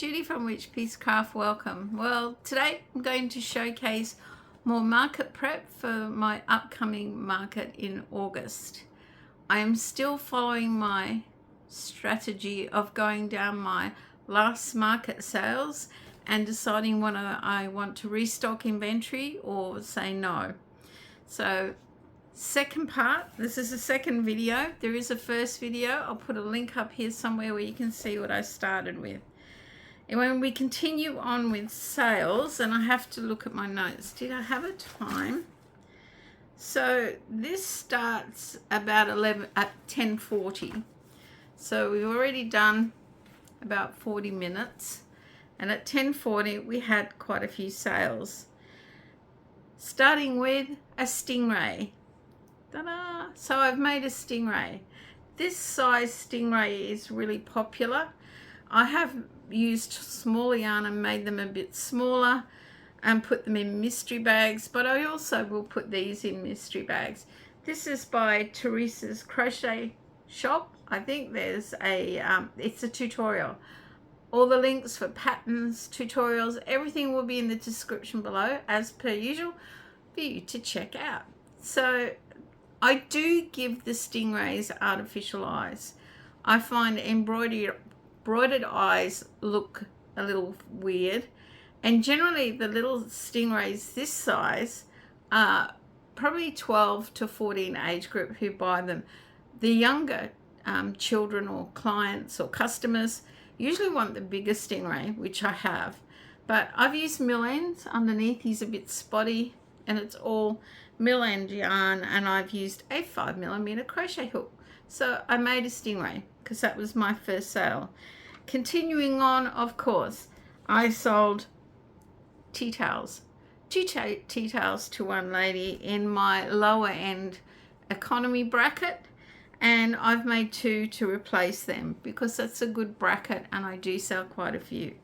Judy from Witchpeace Craft. Welcome. Well, today I'm going to showcase more market prep for my upcoming market in August. I am still following my strategy of going down my last market sales and deciding whether I want to restock inventory or say no. So second part, this is the second video. There is a first video. I'll put a link up here somewhere where you can see what I started with. And when we continue on with sales, and I have to look at my notes, did I have a time? So this starts about 10:40. So we've already done about 40 minutes. And at 10:40, we had quite a few sales. Starting with a stingray. Ta-da! So I've made a stingray. This size stingray is really popular. I have used smaller yarn and made them a bit smaller and put them in mystery bags, but I also will put these in mystery bags. This is by Teresa's Crochet Shop. I think there's a, it's a tutorial. All the links for patterns, tutorials, everything will be in the description below as per usual for you to check out. So I do give the stingrays artificial eyes. I find embroidered eyes look a little weird, and generally the little stingrays this size are probably 12 to 14 age group who buy them. The younger children or clients or customers usually want the bigger stingray, which I have, but I've used mill ends underneath. He's a bit spotty and it's all mill end yarn, and I've used a 5mm crochet hook. So I made a stingray because that was my first sale. Continuing on, of course, I sold tea towels. Two tea towels to one lady in my lower end economy bracket, and I've made two to replace them because that's a good bracket and I do sell quite a few.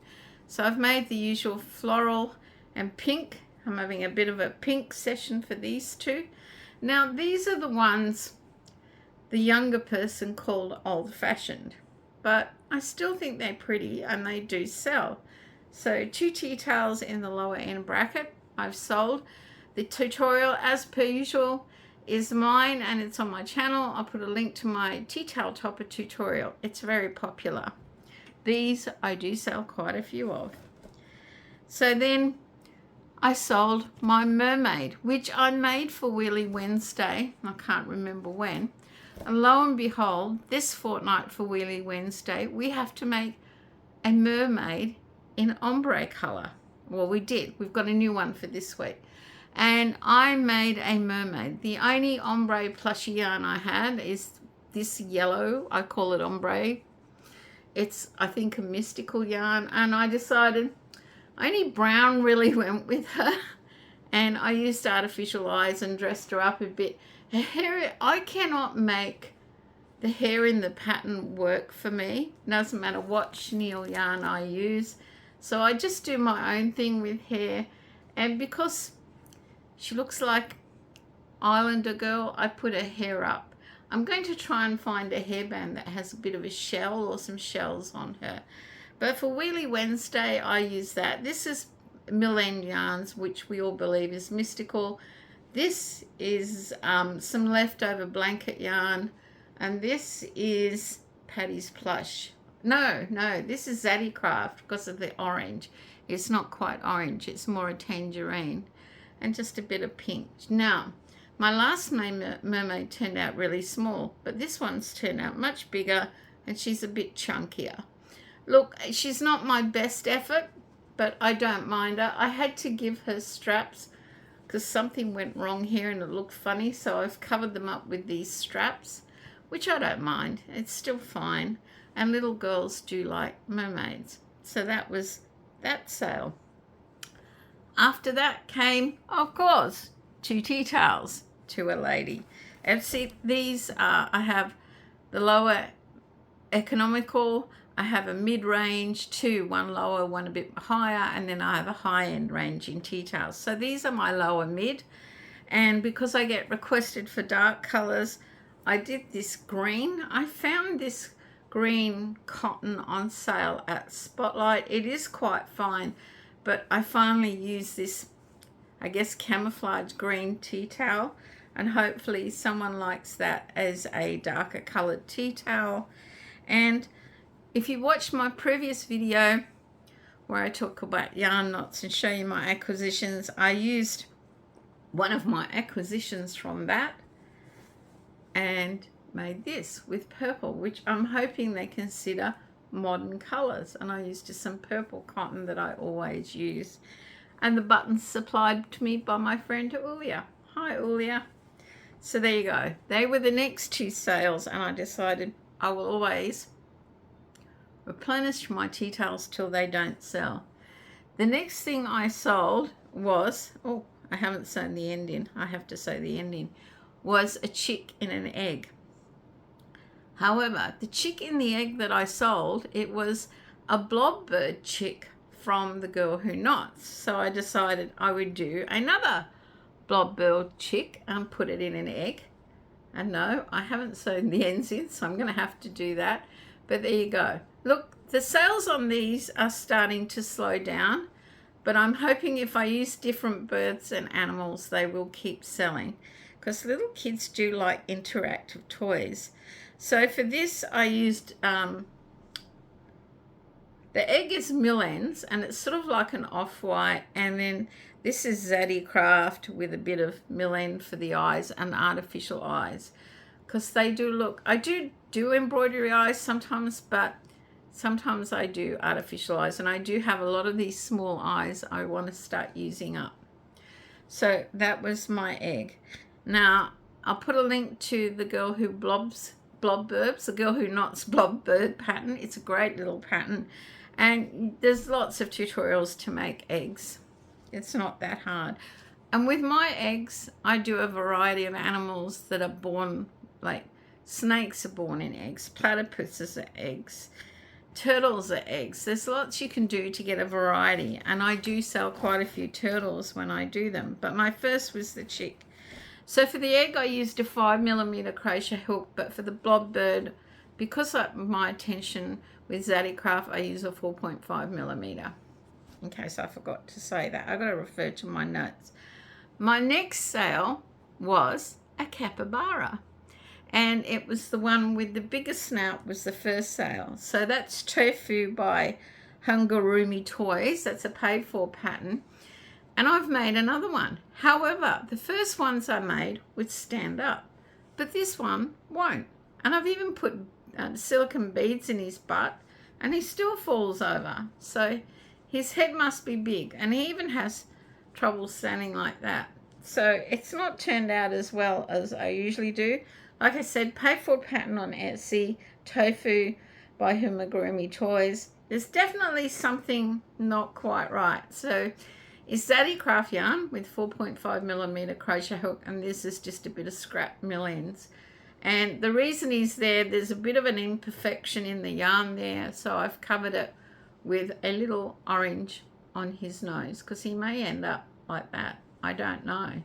So I've made the usual floral and pink. I'm having a bit of a pink session for these two. Now these are the ones the younger person called old-fashioned, but I still think they're pretty and they do sell. So two tea towels in the lower end bracket I've sold. The tutorial as per usual is mine and it's on my channel. I'll put a link to my tea towel topper tutorial. It's very popular. These I do sell quite a few of. So then I sold my mermaid, which I made for Wheelie Wednesday. I can't remember when. And lo and behold, this fortnight for Wheelie Wednesday, we have to make a mermaid in ombre color. Well, we did. We've got a new one for this week. And I made a mermaid. The only ombre plushie yarn I had is this yellow. I call it ombre. It's, I think, a mystical yarn. And I decided only brown really went with her. And I used artificial eyes and dressed her up a bit. Her hair, I cannot make the hair in the pattern work for me. Doesn't matter what chenille yarn I use. So I just do my own thing with hair. And because she looks like Islander girl, I put her hair up. I'm going to try and find a hairband that has a bit of a shell or some shells on her. But for Wheelie Wednesday, I use that. This is mill end yarns, which we all believe is mystical. This is some leftover blanket yarn, and this is Patty's Plush. No, this is Zaddy Craft because of the orange. It's not quite orange, it's more a tangerine, and just a bit of pink. Now, my last mermaid turned out really small, but this one's turned out much bigger, and she's a bit chunkier. Look, she's not my best effort, but I don't mind her. I had to give her straps because something went wrong here and it looked funny, so I've covered them up with these straps, which I don't mind. It's still fine, and little girls do like mermaids. So that was that sale. After that came, of course, two tea towels to a lady. And see, these are, I have the lower economical, I have a mid-range, one lower, one a bit higher, and then I have a high-end range in tea towels. So these are my lower mid, and because I get requested for dark colors, I did this green. I found this green cotton on sale at Spotlight. It is quite fine, but I finally use this, I guess, camouflage green tea towel, and hopefully someone likes that as a darker colored tea towel. And if you watched my previous video where I talk about yarn knots and show you my acquisitions, I used one of my acquisitions from that and made this with purple, which I'm hoping they consider modern colors. And I used just some purple cotton that I always use, and the buttons supplied to me by my friend Ulia. Hi Ulia. So there you go, they were the next two sales, and I decided I will always replenish my tea towels till they don't sell. The next thing I sold was, oh, I haven't sewn the end in, I have to sew the end in, was a chick in an egg. However, the chick in the egg that I sold, it was a blob bird chick from TheGirlWhoKnots. So I decided I would do another blob bird chick and put it in an egg. And no, I haven't sewn the ends in, so I'm going to have to do that. But there you go. Look, the sales on these are starting to slow down, but I'm hoping if I use different birds and animals, they will keep selling, because little kids do like interactive toys. So for this, I used, the egg is mill ends, and it's sort of like an off-white, and then this is Zaddy Craft with a bit of mill end for the eyes and artificial eyes, because they do look, I do embroidery eyes sometimes, but sometimes I do artificial eyes, and I do have a lot of these small eyes I want to start using up. So that was my egg. Now I'll put a link to the girl who Blob Birds, the TheGirlWhoKnots Blob Bird pattern. It's a great little pattern, and there's lots of tutorials to make eggs. It's not that hard. And with my eggs, I do a variety of animals that are born, like snakes are born in eggs, platypuses are eggs, turtles are eggs. There's lots you can do to get a variety, and I do sell quite a few turtles when I do them, but my first was the chick. So for the egg, I used a 5mm crochet hook, but for the blob bird, because of my attention with Zaddy Craft, I use a 4.5mm. In case I forgot to say that, I've got to refer to my notes. My next sale was a capybara, and it was the one with the biggest snout was the first sale. So that's Tofu by hunugunitoys. That's a paid for pattern, and I've made another one. However, the first ones I made would stand up, but this one won't. And I've even put silicone beads in his butt, and he still falls over. So his head must be big, and he even has trouble standing like that. So it's not turned out as well as I usually do. Like I said, pay for pattern on Etsy, Tofu by hunugunitoys. There's definitely something not quite right. So it's Zaddy Craft yarn with 4.5mm crochet hook, and this is just a bit of scrap mill ends. And the reason is there's a bit of an imperfection in the yarn there, so I've covered it with a little orange on his nose, because he may end up like that. I don't know.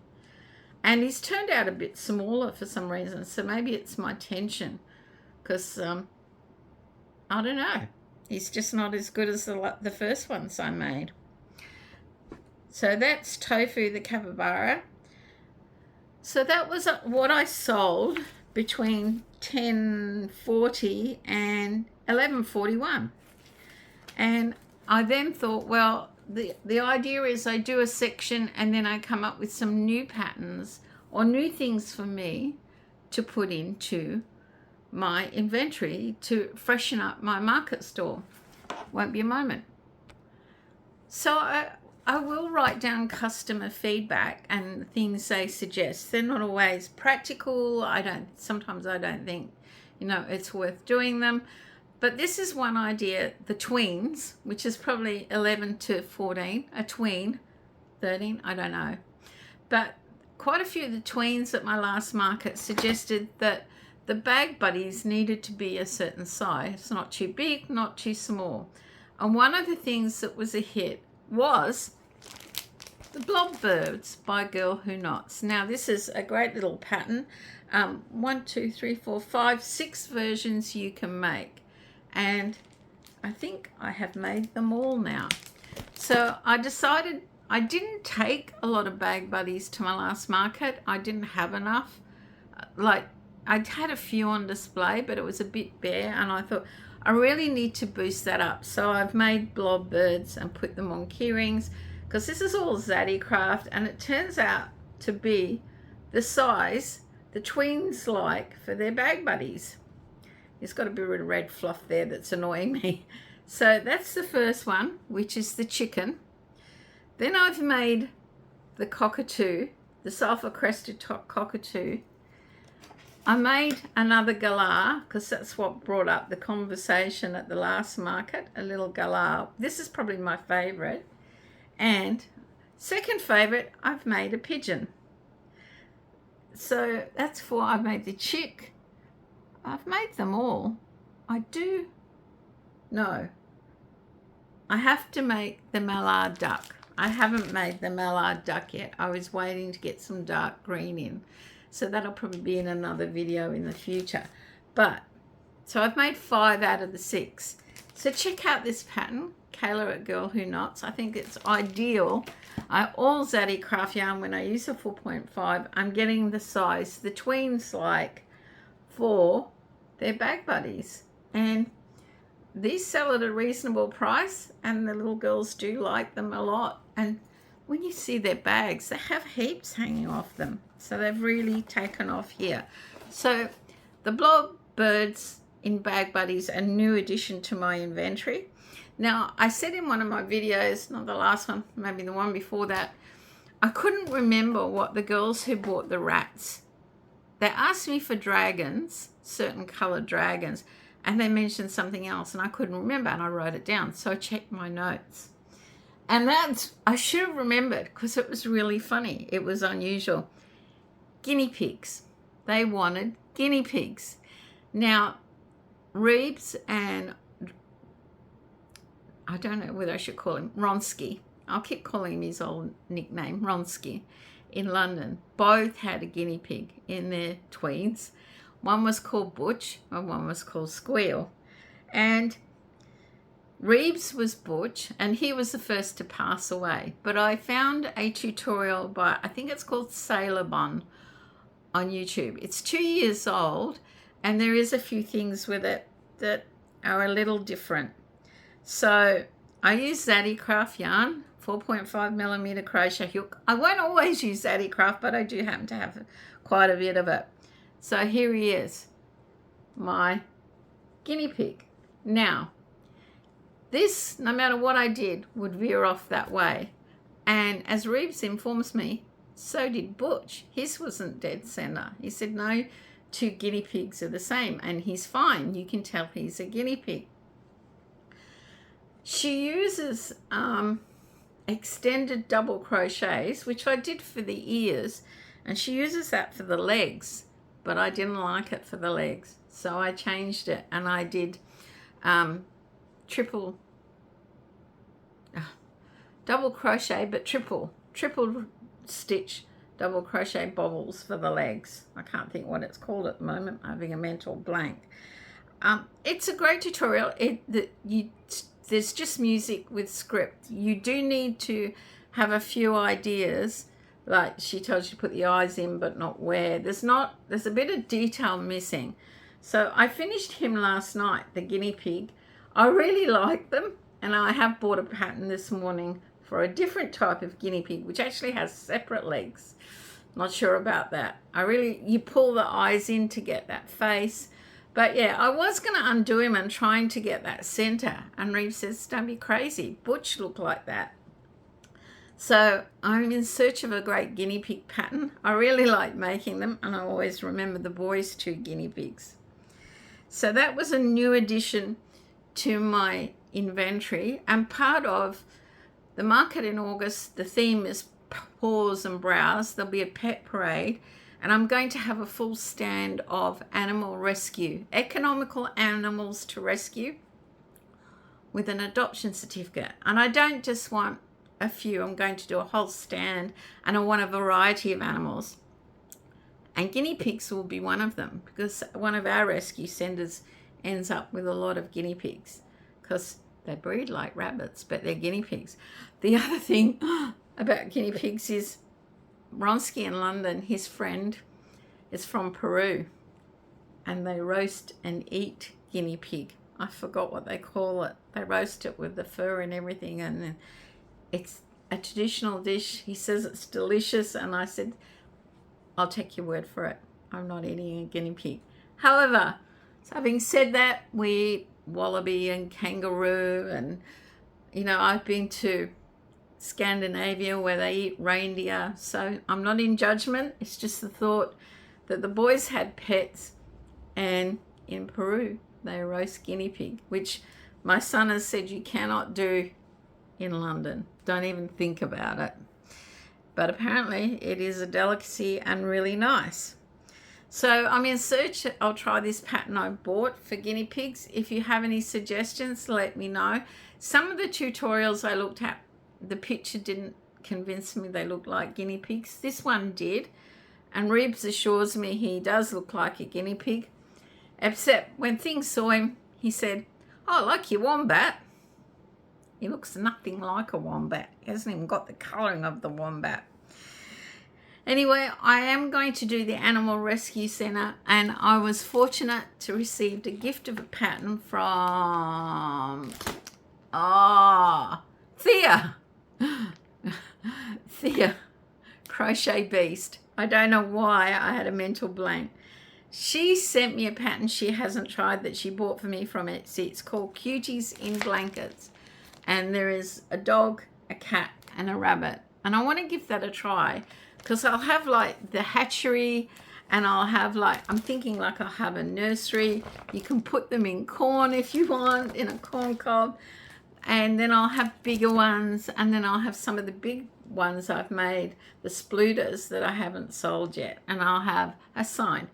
And he's turned out a bit smaller for some reason, so maybe it's my tension, because I don't know. He's just not as good as the first ones I made. So that's Tofu the Capybara. So that was what I sold between 10:40 and 11:41. And I then thought, well, the idea is I do a section and then I come up with some new patterns or new things for me to put into my inventory to freshen up my market store. Won't be a moment. So I will write down customer feedback and things they suggest. They're not always practical. Sometimes I don't think, it's worth doing them. But this is one idea, the tweens, which is probably 11 to 14, a tween, 13, I don't know. But quite a few of the tweens at my last market suggested that the bag buddies needed to be a certain size, not too big, not too small. And one of the things that was a hit was the Blob Birds by TheGirlWhoKnots. Now this is a great little pattern. 1, 2, 3, 4, 5, 6 versions you can make. and I think I have made them all now. So I decided I didn't take a lot of bag buddies to my last market. I didn't have enough. Like, I'd had a few on display, but it was a bit bare, and I thought I really need to boost that up. So I've made Blob Birds and put them on key rings, because this is all Zaddy craft, and it turns out to be the size the tweens like for their bag buddies. There's got a bit of red fluff there that's annoying me. So that's the first one, which is the chicken. Then I've made the cockatoo, the sulfur-crested cockatoo. I made another galah, because that's what brought up the conversation at the last market, a little galah. This is probably my favourite. And second favourite, I've made a pigeon. So that's four. I've made the chick. I've made them all. I have to make the mallard duck. I haven't made the mallard duck yet. I was waiting to get some dark green in. So that'll probably be in another video in the future. So I've made 5 out of the 6. So check out this pattern, Kayla at TheGirlWhoKnots. I think it's ideal. I all Zaddy craft yarn when I use a 4.5. I'm getting the size the tweens like for their bag buddies. And these sell at a reasonable price, and the little girls do like them a lot. And when you see their bags, they have heaps hanging off them. So they've really taken off here. So the Blob Birds in Bag Buddies, a new addition to my inventory. Now, I said in one of my videos, not the last one, maybe the one before that, I couldn't remember what the girls who bought the rats, they asked me for dragons, certain coloured dragons, and they mentioned something else, and I couldn't remember, and I wrote it down. So I checked my notes. And I should have remembered, because it was really funny. It was unusual. Guinea pigs. They wanted guinea pigs. Now, Reeves and, I don't know whether I should call him Ronsky. I'll keep calling him his old nickname, Ronsky, in London. Both had a guinea pig in their tweens. One was called Butch and one was called Squeal. And Reeves was Butch, and he was the first to pass away. But I found a tutorial by, I think it's called Sailor Bun on YouTube. It's 2 years old, and there is a few things with it that are a little different. So I use Zaddy craft yarn, 4.5mm crochet hook. I won't always use Zaddy craft, but I do happen to have quite a bit of it. So here he is, my guinea pig. Now, this, no matter what I did, would veer off that way. And as Reeves informs me, so did Butch. His wasn't dead center. He said, no, 2 guinea pigs are the same, and he's fine. You can tell he's a guinea pig. She uses extended double crochets, which I did for the ears, and she uses that for the legs, but I didn't like it for the legs. So I changed it, and I did double crochet, but triple stitch double crochet bobbles for the legs. I can't think what it's called at the moment. I'm having a mental blank. It's a great tutorial. There's just music with script. You do need to have a few ideas, like she tells you to put the eyes in but not where. There's a bit of detail missing. So I finished him last night, the guinea pig. I really like them, and I have bought a pattern this morning for a different type of guinea pig, which actually has separate legs. Not sure about that. You pull the eyes in to get that face. But yeah, I was going to undo him and trying to get that center. And Reeves says, don't be crazy. Butch looked like that. So I'm in search of a great guinea pig pattern. I really like making them, and I always remember the boys' 2 guinea pigs. So that was a new addition to my inventory, and part of the market in August. The theme is paws and brows. There'll be a pet parade, and I'm going to have a full stand of animal rescue, economical animals to rescue with an adoption certificate. And I don't just want a few, I'm going to do a whole stand, and I want a variety of animals. And guinea pigs will be one of them, because one of our rescue centres ends up with a lot of guinea pigs because they breed like rabbits, but they're guinea pigs. The other thing about guinea pigs is Ronsky in London, his friend is from Peru, and they roast and eat guinea pig. I forgot what they call it. They roast it with the fur and everything, and it's a traditional dish. He says it's delicious, and I said, I'll take your word for it. I'm not eating a guinea pig. However, so having said that, we eat wallaby and kangaroo, and I've been to Scandinavia where they eat reindeer, so I'm not in judgment. It's just the thought that the boys had pets, and in Peru they roast guinea pig, which my son has said you cannot do in London. Don't even think about it. But apparently it is a delicacy and really nice. So I'm in search. I'll try this pattern I bought for guinea pigs. If you have any suggestions, let me know. Some of the tutorials I looked at, the picture didn't convince me they looked like guinea pigs. This one did. And Ribs assures me he does look like a guinea pig. Except when things saw him, he said, "Oh, I like your wombat." He looks nothing like a wombat. He hasn't even got the colouring of the wombat. Anyway, I am going to do the Animal Rescue Centre, and I was fortunate to receive a gift of a pattern from Thea. Thea, Crochet Beast. I don't know why I had a mental blank. She sent me a pattern she hasn't tried that she bought for me from Etsy. It's called Cuties in Blankets. And there is a dog, a cat, and a rabbit. And I want to give that a try because I'll have like the hatchery, and I'll have I'm thinking I'll have a nursery. You can put them in corn if you want, in a corn cob. And then I'll have bigger ones, and then I'll have some of the big ones I've made, the splooters that I haven't sold yet. And I'll have a sign,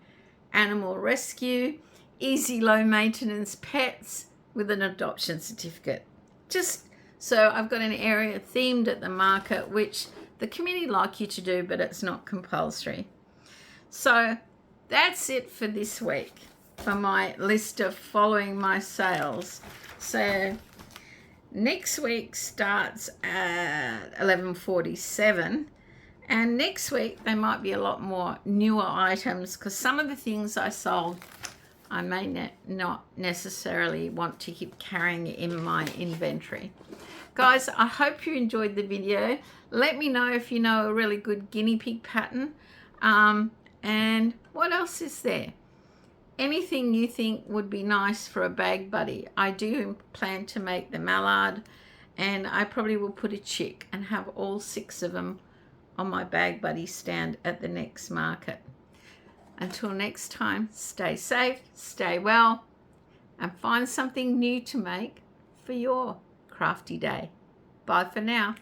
Animal Rescue, easy low maintenance pets with an adoption certificate. Just so I've got an area themed at the market, which the community like you to do, but it's not compulsory. So that's it for this week for my list of following my sales. So next week starts at 11:47, and next week there might be a lot more newer items because some of the things I sold I may not necessarily want to keep carrying in my inventory. Guys, I hope you enjoyed the video. Let me know if you know a really good guinea pig pattern. And what else is there? Anything you think would be nice for a bag buddy. I do plan to make the mallard, and I probably will put a chick and have all 6 of them on my bag buddy stand at the next market. Until next time, stay safe, stay well, and find something new to make for your crafty day. Bye for now.